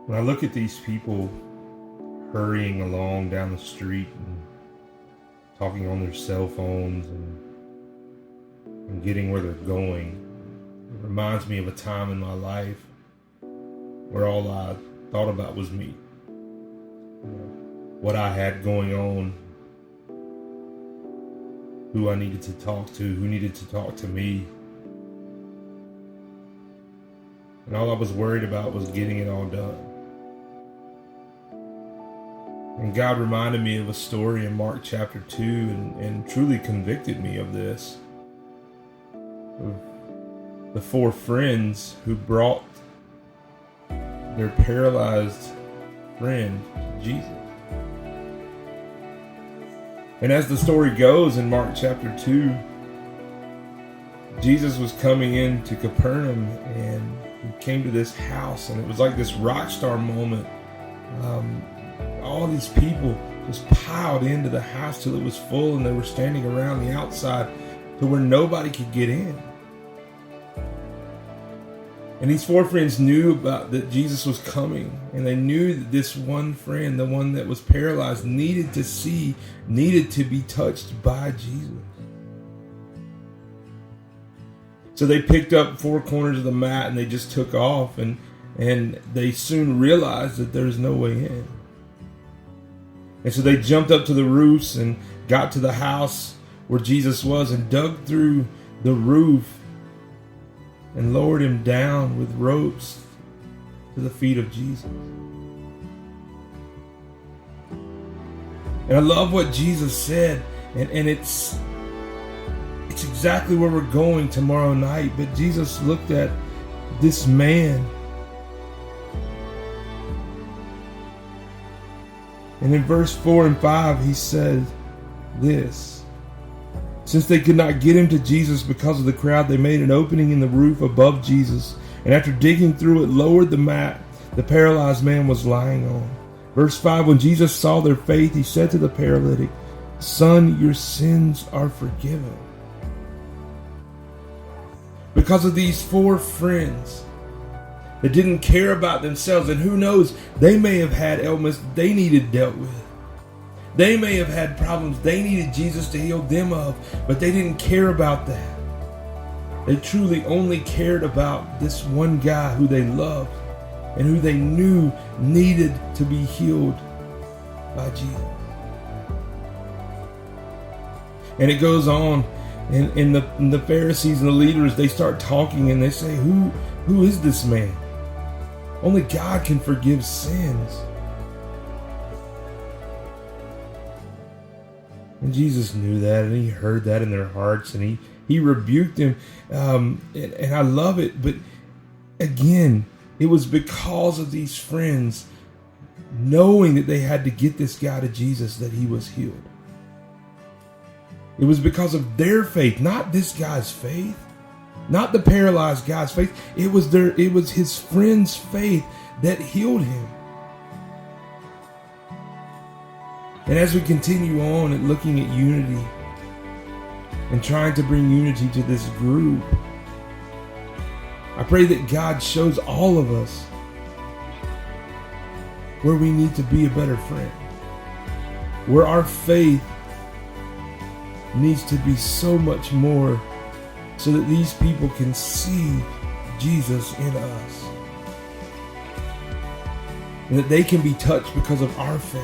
When I look at these people hurrying along down the street and talking on their cell phones and getting where they're going, it reminds me of a time in my life where all I thought about was me. What I had going on, who I needed to talk to, who needed to talk to me. And all I was worried about was getting it all done. And God reminded me of a story in Mark chapter 2 and truly convicted me of this. Of the 4 friends who brought their paralyzed friend to Jesus. And as the story goes in Mark chapter 2, Jesus was coming into Capernaum and he came to this house, and it was like this rock star moment. All these people just piled into the house till it was full, and they were standing around the outside to where nobody could get in. And these 4 friends knew about that Jesus was coming, and they knew that this one friend, the one that was paralyzed, needed to be touched by Jesus. So they picked up 4 corners of the mat and they just took off, and they soon realized that there's no way in. And so they jumped up to the roofs and got to the house where Jesus was and dug through the roof and lowered him down with ropes to the feet of Jesus. And I love what Jesus said, and it's exactly where we're going tomorrow night. But Jesus looked at this man, and in verse 4 and 5 he said this: since they could not get him to Jesus because of the crowd, they made an opening in the roof above Jesus, and after digging through it, lowered the mat the paralyzed man was lying on. Verse 5, when Jesus saw their faith, he said to the paralytic, "Son, your sins are forgiven." Because of these 4 friends that didn't care about themselves, and who knows, they may have had ailments they needed dealt with. They may have had problems they needed Jesus to heal them of, but they didn't care about that. They truly only cared about this one guy who they loved and who they knew needed to be healed by Jesus. And it goes on, and the Pharisees and the leaders, they start talking and they say, who is this man? Only God can forgive sins. And Jesus knew that, and he heard that in their hearts, and he rebuked them. And I love it. But again, it was because of these friends knowing that they had to get this guy to Jesus that he was healed. It was because of their faith, not this guy's faith, not the paralyzed guy's faith. It was his friend's faith that healed him. And as we continue on and looking at unity and trying to bring unity to this group, I pray that God shows all of us where we need to be a better friend, where our faith needs to be so much more so that these people can see Jesus in us, and that they can be touched because of our faith.